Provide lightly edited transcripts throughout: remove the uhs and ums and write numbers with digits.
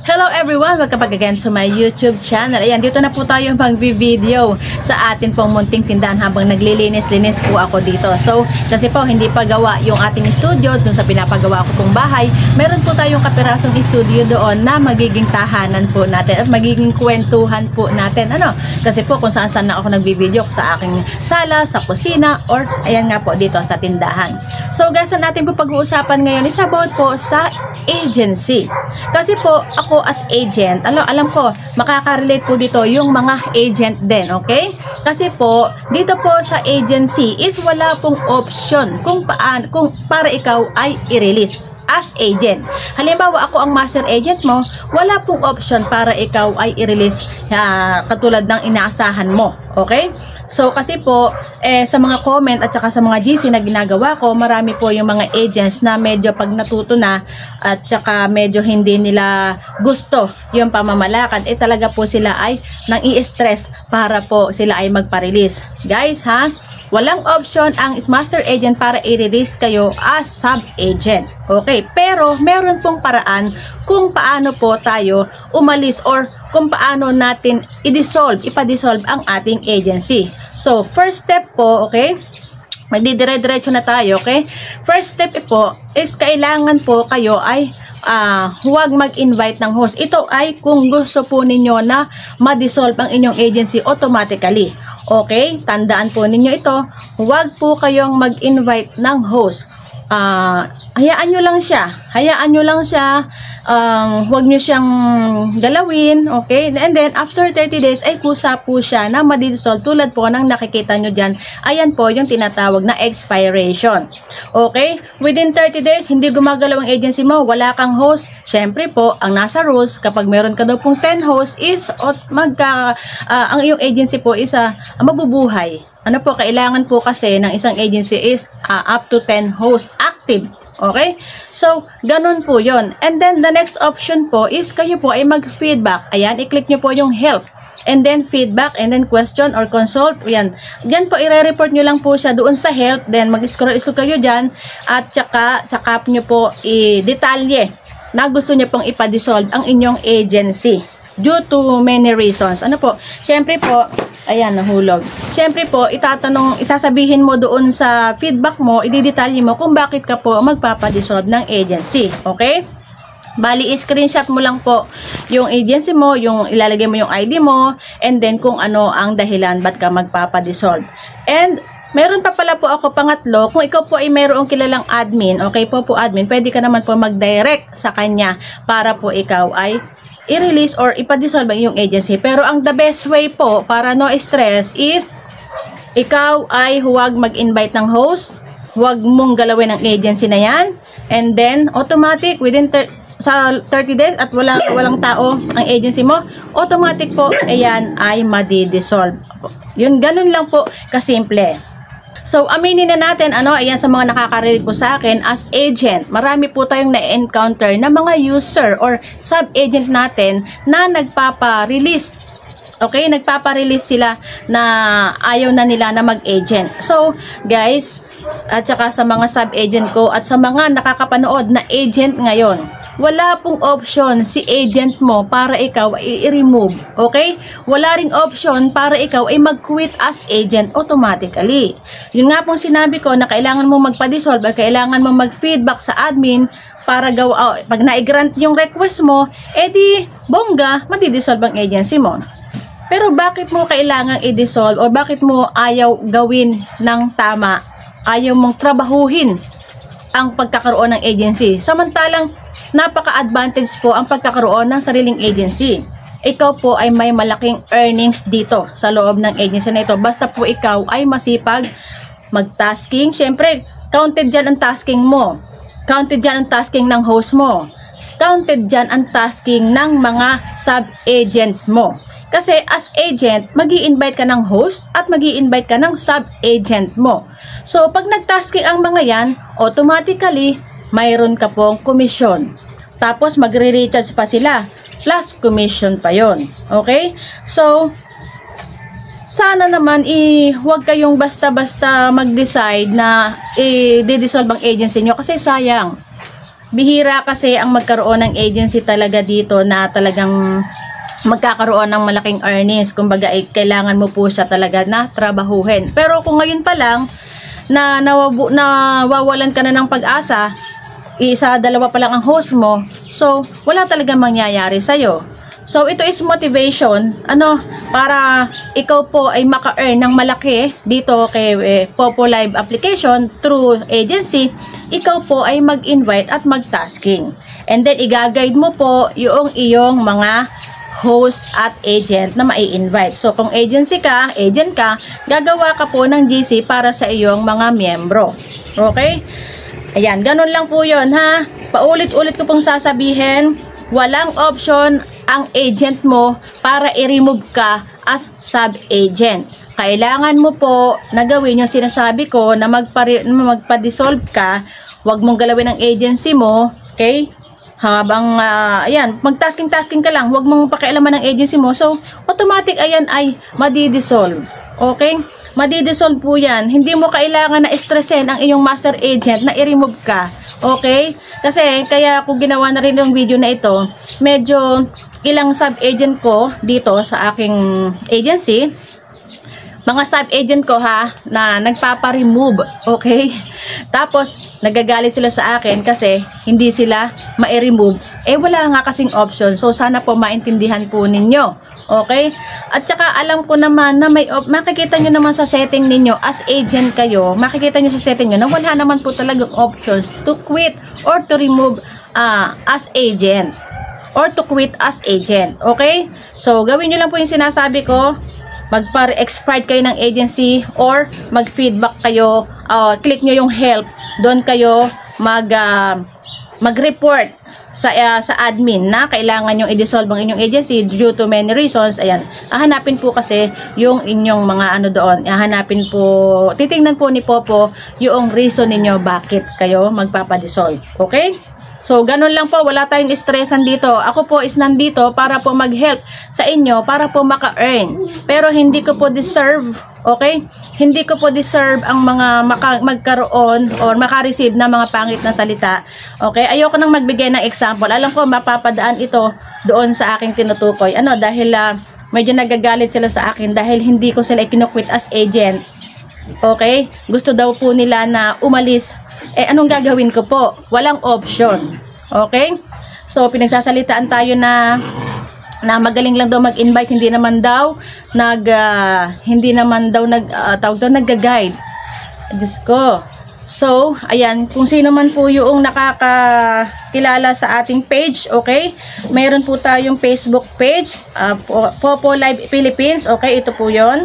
Hello everyone! Welcome back again to my YouTube channel. Ayan, dito na po tayo mag-video sa atin pong munting tindahan habang naglilinis-linis po ako dito. So, kasi po hindi pa gawa yung ating studio dun sa pinapagawa ko pong bahay. Meron po tayong kapirasong studio doon na magiging tahanan po natin at magiging kwentuhan po natin. Kasi po kung saan-saan na ako nag-video sa aking sala, sa kusina, or ayan nga po dito sa tindahan. So guys, ang natin po pag-uusapan ngayon is about po sa agency. Kasi po ako as agent, alam ko makaka-relate po dito yung mga agent din, okay? Kasi po dito po sa agency is wala pong option kung para ikaw ay i-release as agent. Halimbawa ako ang master agent mo, wala pong option para ikaw ay i-release katulad ng inaasahan mo, okay? So kasi po sa mga comment at saka sa mga GC na ginagawa ko, marami po yung mga agents na medyo pag natuto na at saka medyo hindi nila gusto yung pamamalakad, talaga po sila ay nang i-stress para po sila ay magpa-release. Guys walang option ang master agent para i-release kayo as sub-agent. Okay, pero meron pong paraan kung paano po tayo umalis or kung paano natin ipa-dissolve ang ating agency. So, first step po, okay? Magdidire-diretso na tayo, okay? First step po is kailangan po kayo ay huwag mag-invite ng host. Ito ay kung gusto po ninyo na ma-dissolve ang inyong agency automatically. Okay? Tandaan po ninyo ito. Huwag po kayong mag-invite ng host. Hayaan nyo lang siya. Huwag nyo siyang galawin, okay? And then, after 30 days, ay kusa po siya na madidissolve. Tulad po ng nakikita nyo dyan, ayan po yung tinatawag na expiration. Okay? Within 30 days, hindi gumagalaw ang agency mo, wala kang host. Syempre po, ang nasa rules, kapag meron ka daw pong 10 hosts, is ang iyong agency po is mabubuhay. Kailangan po kasi ng isang agency is up to 10 hosts active. Okay? So, ganun po yon. And then, the next option po is kayo po ay mag-feedback. Ayan, i-click nyo po yung help. And then, feedback, and then question or consult. Ayan. Diyan po, i-report nyo lang po siya doon sa help. Then, mag-scroll kayo dyan. At saka nyo po i-detalye na gusto nyo pong ipa-dissolve ang inyong agency. Due to many reasons. Siyempre po, ayan, nahulog. Siyempre po, isasabihin mo doon sa feedback mo, ididetalye mo kung bakit ka po magpapadissolve ng agency. Okay? Bali, screenshot mo lang po yung agency mo, yung ilalagay mo yung ID mo, and then kung ano ang dahilan ba't ka magpapadissolve. And meron pa pala po ako pangatlo, kung ikaw po ay mayroong kilalang admin, okay po admin, pwede ka naman po mag-direct sa kanya para po ikaw ay i-release or ipa-dissolve ang iyong agency. Pero ang the best way po para no stress is ikaw ay huwag mag-invite ng host, huwag mong galawin ang agency na yan, and then automatic within sa 30 days at walang tao ang agency mo, automatic po ayan ay madi-dissolve. Yun, ganun lang po kasimple. So, aminin na natin, ayan sa mga nakaka-relate po sa akin as agent. Marami po tayong na-encounter na mga user or sub-agent natin na nagpapa-release. Okay? Nagpapa-release sila na ayaw na nila na mag-agent. So, guys, at saka sa mga sub-agent ko at sa mga nakakapanood na agent ngayon, wala pong option si agent mo para ikaw ay i-remove. Okay? Wala ring option para ikaw ay mag-quit as agent automatically. Yun nga pong sinabi ko na kailangan mo magpa-dissolve at kailangan mo mag-feedback sa admin para pag na-grant yung request mo, edi bongga, madi-dissolve ang agency mo. Pero bakit mo kailangang i-dissolve o bakit mo ayaw gawin ng tama? Ayaw mong trabahuhin ang pagkakaroon ng agency. Samantalang napaka-advantage po ang pagkakaroon ng sariling agency. Ikaw po ay may malaking earnings dito sa loob ng agency na ito. Basta po ikaw ay masipag mag-tasking. Siyempre, counted dyan ang tasking mo. Counted dyan ang tasking ng host mo. Counted dyan ang tasking ng mga sub-agents mo. Kasi as agent, magi-invite ka ng host at magi-invite ka ng sub-agent mo. So, pag nag-tasking ang mga yan, automatically, mayroon ka pong commission. Tapos, magre-recharge pa sila. Plus, commission pa yon. Okay? So, sana naman, huwag kayong basta-basta mag-decide na i-dissolve ang agency nyo. Kasi sayang. bihira kasi ang magkaroon ng agency talaga dito na talagang magkakaroon ng malaking earnings. Kumbaga, kailangan mo po siya talaga na trabahuhin. Pero kung ngayon pa lang, nawawalan ka na ng pag-asa, isa, dalawa pa lang ang host mo, so, wala talagang mangyayari sa'yo. So, ito is motivation, para ikaw po ay maka-earn ng malaki dito kay Popo Live application through agency. Ikaw po ay mag-invite at mag-tasking. And then, i-guide mo po yung iyong mga host at agent na mai-invite. So, kung agent ka, gagawa ka po ng GC para sa iyong mga miyembro. Okay? Ayan, ganun lang po yun, ha? Paulit-ulit ko pong sasabihin, walang option ang agent mo para i-remove ka as sub-agent. Kailangan mo po na gawin yung sinasabi ko na magpa-dissolve ka. Huwag mong galawin ang agency mo, okay? Habang, ayan, mag-tasking ka lang, huwag mong pakialaman ng agency mo. So, automatic, ayan, ay madi-dissolve. Okay? Madi-dissolve po yan. Hindi mo kailangan na stressin ang iyong master agent na i-remove ka. Okay? Kasi, kaya ako ginawa na rin yung video na ito, medyo ilang sub-agent ko dito sa aking agency, mga sub-agent ko na nagpapa-remove, okay? Tapos, nagagalit sila sa akin kasi hindi sila ma-remove. Wala nga kasing option. So, sana po maintindihan po ninyo, okay? At saka, alam ko naman na makikita nyo naman sa setting ninyo, as agent kayo, makikita nyo sa setting nyo na wala naman po talagang options to quit or to remove as agent. Or to quit as agent, okay? So, gawin nyo lang po yung sinasabi ko, magpa-expired kayo ng agency or mag-feedback kayo, click nyo yung help, doon kayo mag-report sa admin na kailangan yung i-dissolve ang inyong agency due to many reasons. Ayan, hahanapin po kasi yung inyong mga doon, hahanapin po, titingnan po ni Popo yung reason ninyo bakit kayo magpapadissolve, okay? So, ganun lang po. Wala tayong stressan dito. Ako po is nandito para po mag-help sa inyo, para po maka-earn. Pero hindi ko po deserve, okay? Hindi ko po deserve ang mga magkaroon or maka-receive na mga pangit na salita. Okay? Ayoko nang magbigay ng example. Alam ko, mapapadaan ito doon sa aking tinutukoy. Dahil medyo nagagalit sila sa akin dahil hindi ko sila ikinukwit as agent. Okay? Gusto daw po nila na umalis. Anong gagawin ko po? Walang option. Okay? So, pinagsasalitaan tayo na magaling lang daw mag-invite, hindi naman daw nag-guide. Diyos ko. So, ayan, kung sino man po yung nakakakilala sa ating page, okay? Mayroon po tayong Facebook page, Popo Live Philippines, okay? Ito po yon.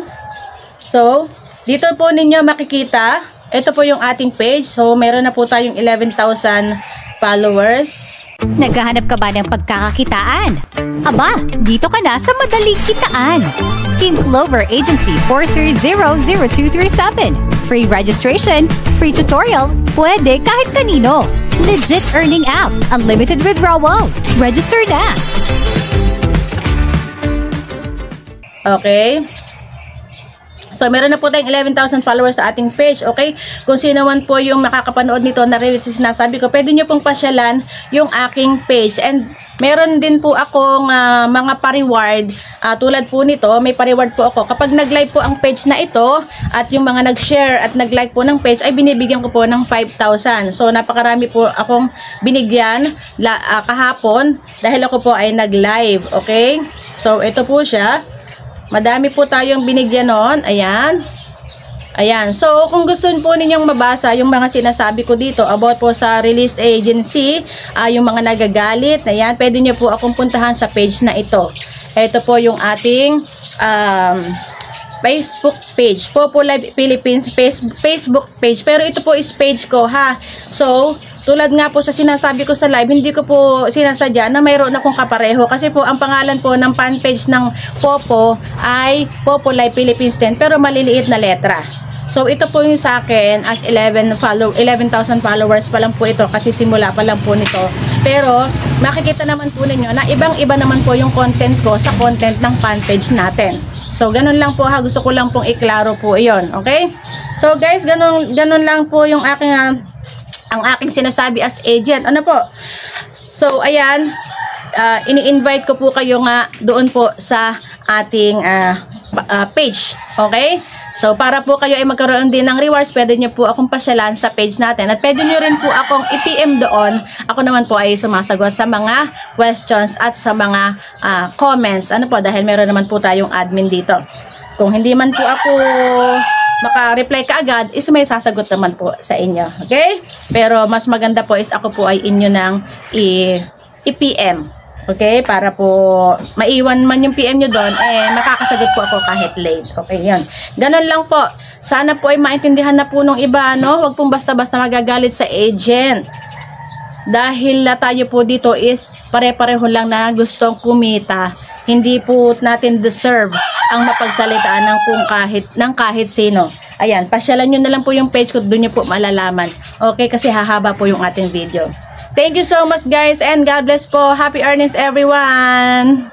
So, dito po ninyo makikita, ito po yung ating page. So, meron na po tayong 11,000 followers. Naghahanap ka ba ng pagkakakitaan? Aba, dito ka na sa madaling kitaan. Team Clover Agency 4300237. Free registration, free tutorial, pwede kahit kanino. Legit earning app, unlimited withdrawal. Register na! Okay. So, meron na po tayong 11,000 followers sa ating page, okay? Kung sino man po yung makakapanood nito, narinig sa sinasabi ko, pwede nyo pong pasyalan yung aking page. And meron din po akong mga pa-reward, tulad po nito, may pa-reward po ako. Kapag nag-live po ang page na ito, at yung mga nag-share at nag-like po ng page, ay binibigyan ko po ng 5,000. So, napakarami po akong binigyan kahapon, dahil ako po ay nag-live, okay? So, ito po siya. Madami po tayong binigyan noon. Ayan. Ayan. So, kung gusto po ninyong mabasa yung mga sinasabi ko dito about po sa release agency, yung mga nagagalit, ayan, pwede nyo po akong puntahan sa page na ito. Ito po yung ating Facebook page. Popo Live Philippines Facebook page. Pero ito po is page ko, ha. So, tulad nga po sa sinasabi ko sa live, hindi ko po sinasadya na mayroon akong kapareho. Kasi po, ang pangalan po ng fan page ng Popo ay Popo Live Philippines din, pero maliliit na letra. So, ito po yung sa akin as 11,000 followers pa lang po ito kasi simula pa lang po nito. Pero, makikita naman po ninyo na ibang-iba naman po yung content ko sa content ng fan page natin. So, ganun lang po ha. Gusto ko lang pong iklaro po iyon. Okay? So, guys, ganun lang po yung aking ang aking sinasabi as agent. Ano po? So, ayan, ini-invite ko po kayo nga doon po sa ating page. Okay? So, para po kayo ay magkaroon din ng rewards, pwede nyo po akong pasyalan sa page natin. At pwede nyo rin po akong i-PM doon. Ako naman po ay sumasagot sa mga questions at sa mga comments. Ano po, dahil meron naman po tayong admin dito. Kung hindi man po ako maka-reply kaagad, is may sasagot naman po sa inyo. Okay? Pero mas maganda po is ako po ay inyo nang i-PM. Okay? Para po maiwan man yung PM nyo doon, makakasagot po ako kahit late. Okay, yun. Ganun lang po. Sana po ay maintindihan na po nung iba, no? Huwag pong basta-basta magagalit sa agent. Dahil tayo po dito is pare-pareho lang na gustong kumita. Hindi po natin deserve ang mapagsalitaan ng kahit sino. Ayan, pasyalan nyo na lang po yung page ko, doon nyo po malalaman. Okay, kasi hahaba po yung ating video. Thank you so much guys and God bless po. Happy earnings everyone!